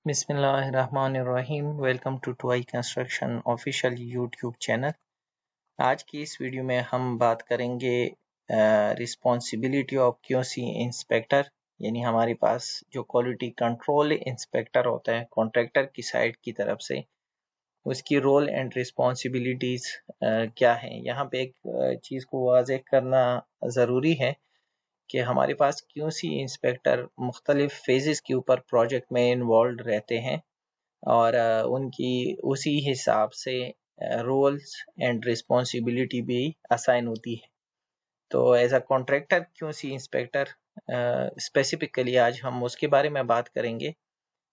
बिस्मिल्लाहिर्रहमानिर्रहीम। Welcome to two I construction official YouTube channel. आज की इस वीडियो में हम बात करेंगे रिस्पॉन्सिबिलिटी ऑफ क्यूसी इंस्पेक्टर, यानी हमारे पास जो क्वालिटी कंट्रोल इंस्पेक्टर होता है कॉन्ट्रैक्टर की साइड की तरफ से, उसकी रोल एंड रिस्पॉन्सिबिलिटीज़ क्या हैं। यहाँ पे एक चीज़ को वाज़ेह करना ज़रूरी है कि हमारे पास क्यूसी इंस्पेक्टर मुख्तलिफ फेजेस के ऊपर प्रोजेक्ट में इन्वॉल्व रहते हैं और उनकी उसी हिसाब से रोल्स एंड रिस्पॉन्सिबिलिटी भी असाइन होती है। तो as a contractor QC inspector specifically आज हम उसके बारे में बात करेंगे।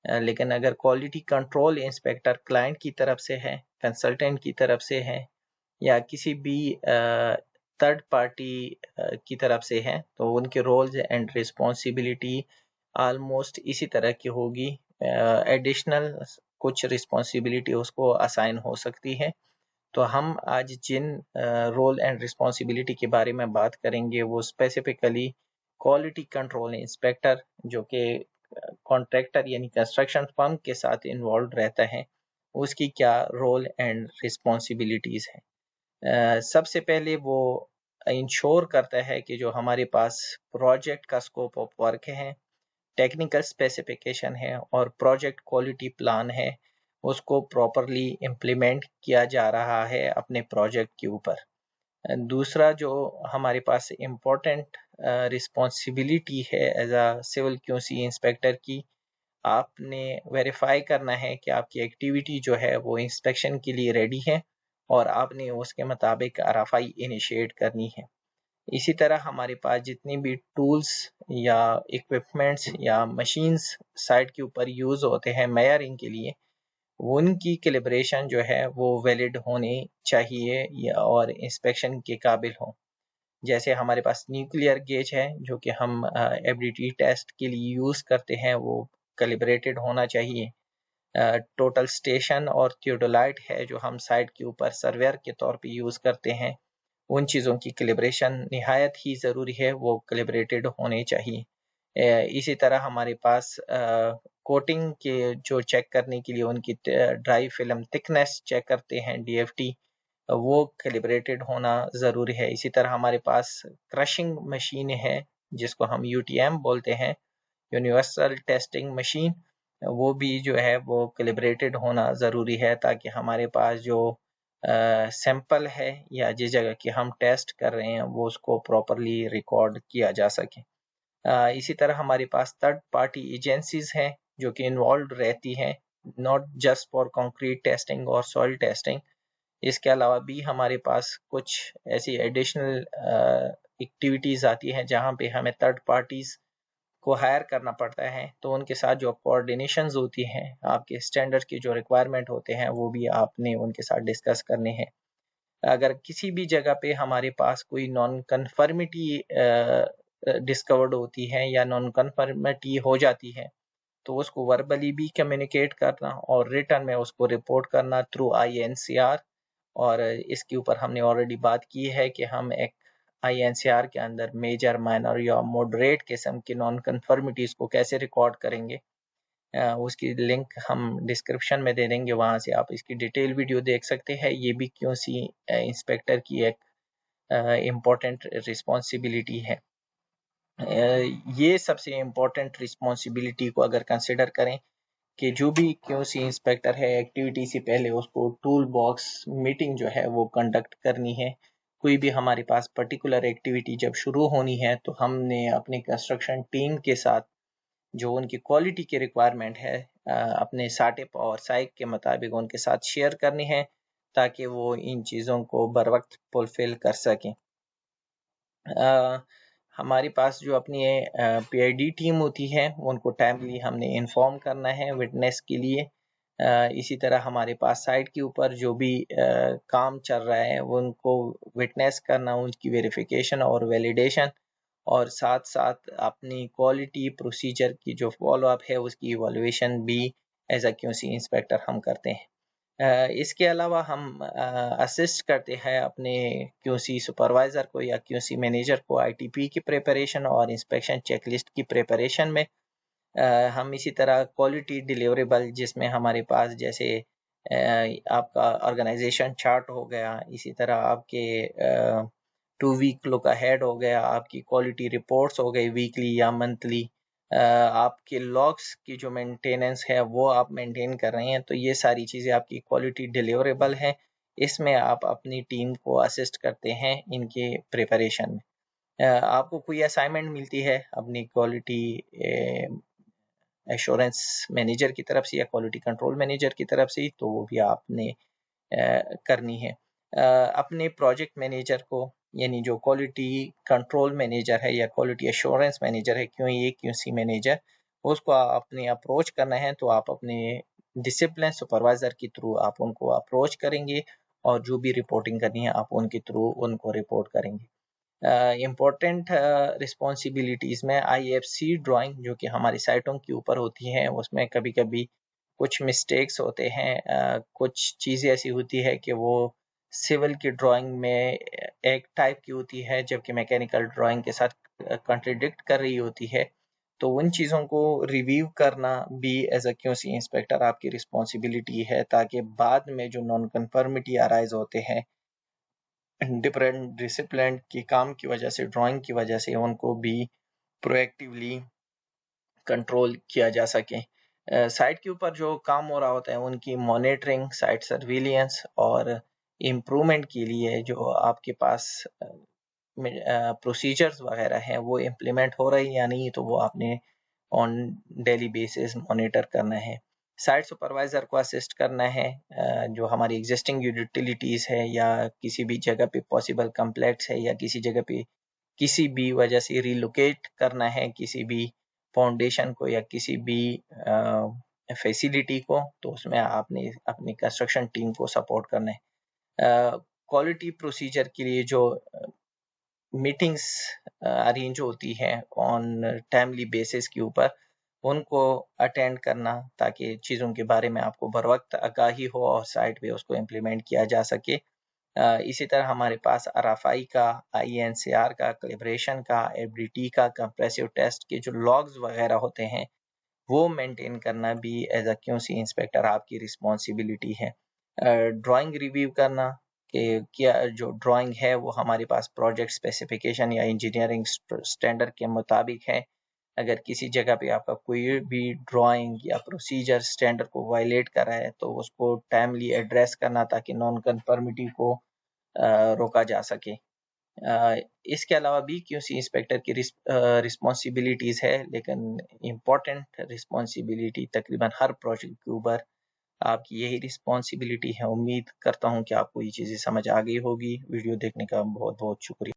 लेकिन अगर क्वालिटी कंट्रोल इंस्पेक्टर क्लाइंट की तरफ से है, कंसल्टेंट की तरफ से है या किसी भी थर्ड पार्टी की तरफ से है, तो उनके रोल्स एंड रिस्पॉन्सिबिलिटी ऑलमोस्ट इसी तरह की होगी। एडिशनल कुछ रिस्पॉन्सिबिलिटी उसको असाइन हो सकती है। तो हम आज जिन रोल एंड रिस्पॉन्सिबिलिटी के बारे में बात करेंगे वो स्पेसिफिकली क्वालिटी कंट्रोल इंस्पेक्टर, जो कि कॉन्ट्रैक्टर यानी कंस्ट्रक्शन फर्म के साथ इन्वॉल्व रहता है, उसकी क्या रोल एंड रिस्पॉन्सिबिलिटीज़ हैं। सबसे पहले वो इंश्योर करता है कि जो हमारे पास प्रोजेक्ट का स्कोप ऑफ वर्क है, टेक्निकल स्पेसिफिकेशन है और प्रोजेक्ट क्वालिटी प्लान है, उसको प्रॉपरली इम्प्लीमेंट किया जा रहा है अपने प्रोजेक्ट के ऊपर। दूसरा जो हमारे पास इम्पोर्टेंट रिस्पॉन्सिबिलिटी है as a civil QC inspector की, आपने वेरीफाई करना है कि आपकी एक्टिविटी जो है वो इंस्पेक्शन के लिए रेडी है और आपने उसके मुताबिक आरएफआई इनिशिएट करनी है। इसी तरह हमारे पास जितनी भी टूल्स या इक्विपमेंट्स या मशीन्स साइट के ऊपर यूज़ होते हैं मेजरिंग के लिए, उनकी कैलिब्रेशन जो है वो वैलिड होनी चाहिए और इंस्पेक्शन के काबिल हो। जैसे हमारे पास न्यूक्लियर गेज है जो कि हम एबिलिटी टेस्ट के लिए यूज़ करते हैं, वो कैलिब्रेटेड होना चाहिए। टोटल स्टेशन और थियोडोलाइट है जो हम साइट के ऊपर सर्वेयर के तौर पे यूज़ करते हैं, उन चीज़ों की कैलिब्रेशन निहायत ही ज़रूरी है, वो कैलिब्रेटेड होने चाहिए। इसी तरह हमारे पास कोटिंग के जो चेक करने के लिए उनकी ड्राई फिल्म थिकनेस चेक करते हैं डीएफटी, वो कैलिब्रेटेड होना ज़रूरी है। इसी तरह हमारे पास क्रशिंग मशीन है जिसको हम यूटीएम बोलते हैं, यूनिवर्सल टेस्टिंग मशीन, वो भी जो है वो कैलिब्रेटेड होना ज़रूरी है ताकि हमारे पास जो सैंपल है या जिस जगह की हम टेस्ट कर रहे हैं वो उसको प्रॉपरली रिकॉर्ड किया जा सके। इसी तरह हमारे पास थर्ड पार्टी एजेंसीज हैं जो कि इन्वॉल्व रहती हैं, not just for concrete testing और सॉइल टेस्टिंग। इसके अलावा भी हमारे पास कुछ ऐसी एडिशनल एक्टिविटीज़ आती हैं जहाँ पे हमें थर्ड पार्टीज़ को हायर करना पड़ता है, तो उनके साथ जो कोऑर्डिनेशंस होती हैं, आपके स्टैंडर्ड की जो रिक्वायरमेंट होते हैं वो भी आपने उनके साथ डिस्कस करने हैं। अगर किसी भी जगह पे हमारे पास कोई नॉन कन्फर्मिटी डिस्कवर्ड होती है या नॉन कन्फर्मिटी हो जाती है, तो उसको वर्बली भी कम्युनिकेट करना और रिटर्न में उसको रिपोर्ट करना थ्रू INCR। और इसके ऊपर हमने ऑलरेडी बात की है कि हम एक INCR के अंदर मेजर, माइनर या मॉडरेट किस्म की नॉन कन्फर्मिटीज़ को कैसे रिकॉर्ड करेंगे, उसकी लिंक हम डिस्क्रिप्शन में दे देंगे, वहाँ से आप इसकी डिटेल वीडियो देख सकते हैं। ये भी क्यूसी इंस्पेक्टर की एक इम्पोर्टेंट रिस्पॉन्सिबिलिटी है। ये सबसे इम्पोर्टेंट रिस्पॉन्सिबिलिटी को अगर कंसिडर करें कि जो भी क्यूसी इंस्पेक्टर है, एक्टिविटी से पहले उसको टूल बॉक्स मीटिंग जो है वो कंडक्ट करनी है। कोई भी हमारे पास पर्टिकुलर एक्टिविटी जब शुरू होनी है तो हमने अपनी कंस्ट्रक्शन टीम के साथ जो उनकी क्वालिटी की रिक्वायरमेंट है अपने साटिप और साइक के मुताबिक उनके साथ शेयर करनी है ताकि वो इन चीज़ों को बर वक्त फुलफिल कर सकें। हमारे पास जो अपनी PID टीम होती है उनको टाइमली हमने इन्फॉर्म करना है विटनेस के लिए। इसी तरह हमारे पास साइट के ऊपर जो भी काम चल रहा है उनको विटनेस करना, उनकी वेरिफिकेशन और वैलिडेशन, और साथ साथ अपनी क्वालिटी प्रोसीजर की जो फॉलोअप है उसकी इवैल्यूएशन भी एज अ क्यूसी इंस्पेक्टर हम करते हैं। इसके अलावा हम असिस्ट करते हैं अपने क्यूसी सुपरवाइज़र को या क्यूसी मैनेजर को ITP की प्रिपरेशन और इंस्पेक्शन चेकलिस्ट की प्रिपरेशन में। हम इसी तरह क्वालिटी डिलीवरेबल जिसमें हमारे पास जैसे आपका ऑर्गेनाइजेशन चार्ट हो गया, इसी तरह आपके 2 वीक लुक अहेड हो गया, आपकी क्वालिटी रिपोर्ट्स हो गई वीकली या मंथली, आपके लॉग्स की जो मेंटेनेंस है वो आप मेंटेन कर रहे हैं, तो ये सारी चीज़ें आपकी क्वालिटी डिलीवरेबल हैं। इसमें आप अपनी टीम को असिस्ट करते हैं इनके प्रिपरेशन में। आपको कोई असाइनमेंट मिलती है अपनी क्वालिटी एश्योरेंस मैनेजर की तरफ से या क्वालिटी कंट्रोल मैनेजर की तरफ से, तो वो भी आपने करनी है। अपने प्रोजेक्ट मैनेजर को, यानी जो क्वालिटी कंट्रोल मैनेजर है या क्वालिटी एश्योरेंस मैनेजर है, क्यूसी मैनेजर, उसको अपने अप्रोच करना है तो आप अपने डिसिप्लिन सुपरवाइजर के थ्रू आप उनको अप्रोच करेंगे और जो भी रिपोर्टिंग करनी है आप उनके थ्रू उनको रिपोर्ट करेंगे। इम्पोर्टेंट रिस्पॉन्सिबिलिटीज़ में IFC ड्राइंग जो कि हमारी साइटों के ऊपर होती हैं, उसमें कभी कभी कुछ मिस्टेक्स होते हैं, कुछ चीज़ें ऐसी होती है कि वो सिविल की ड्राइंग में एक टाइप की होती है जबकि मैकेनिकल ड्राइंग के साथ कंट्रडिक्ट कर रही होती है, तो उन चीज़ों को रिव्यू करना भी एज अ QC इंस्पेक्टर आपकी रिस्पॉन्सिबिलिटी है, ताकि बाद में जो नॉन कन्फर्मिटी अराइज होते हैं डिफरेंट डिसिप्लिन के काम की वजह से, ड्राइंग की वजह से, उनको भी प्रोएक्टिवली कंट्रोल किया जा सके। साइट के ऊपर जो काम हो रहा होता है उनकी मॉनिटरिंग, साइट सर्विलियंस और इम्प्रूवमेंट के लिए जो आपके पास प्रोसीजर्स वगैरह हैं वो इम्प्लीमेंट हो रही या नहीं, तो वो आपने ऑन डेली बेसिस मॉनिटर करना है। साइट सुपरवाइजर को असिस्ट करना है, जो हमारी एग्जिस्टिंग यूटिलिटीज़ है या किसी भी जगह पे पॉसिबल कम्प्लेक्स है या किसी जगह पे किसी भी वजह से रिलोकेट करना है किसी भी फाउंडेशन को या किसी भी फैसिलिटी को, तो उसमें आपने अपनी कंस्ट्रक्शन टीम को सपोर्ट करना है। क्वालिटी प्रोसीजर के लिए जो मीटिंग्स अरेंज होती हैं ऑन टाइमली बेसिस के ऊपर, उनको अटेंड करना ताकि चीज़ों के बारे में आपको बर वक्त आगाही हो और साइट पे उसको इम्प्लीमेंट किया जा सके। इसी तरह हमारे पास RFI का, INCR का, कैलिब्रेशन का, FDT का, कंप्रेसिव टेस्ट के जो लॉग्स वगैरह होते हैं वो मेंटेन करना भी एज अ QC इंस्पेक्टर आपकी रिस्पॉन्सिबिलिटी है। ड्राइंग रिव्यू करना कि क्या जो ड्राइंग है वो हमारे पास प्रोजेक्ट स्पेसिफिकेशन या इंजीनियरिंग स्टैंडर्ड के मुताबिक है। अगर किसी जगह पे आपका कोई भी ड्राइंग या प्रोसीजर स्टैंडर्ड को वायलेट कर रहा है तो उसको टाइमली एड्रेस करना ताकि नॉन कन्फर्मिटी को रोका जा सके। इसके अलावा भी QC इंस्पेक्टर की रिस्पॉन्सिबिलिटीज़ है, लेकिन इम्पॉर्टेंट रिस्पॉन्सिबिलिटी तकरीबन हर प्रोजेक्ट के ऊपर आपकी यही रिस्पॉन्सिबिलिटी है। उम्मीद करता हूँ कि आपको ये चीज़ें समझ आ गई होगी। वीडियो देखने का बहुत बहुत शुक्रिया।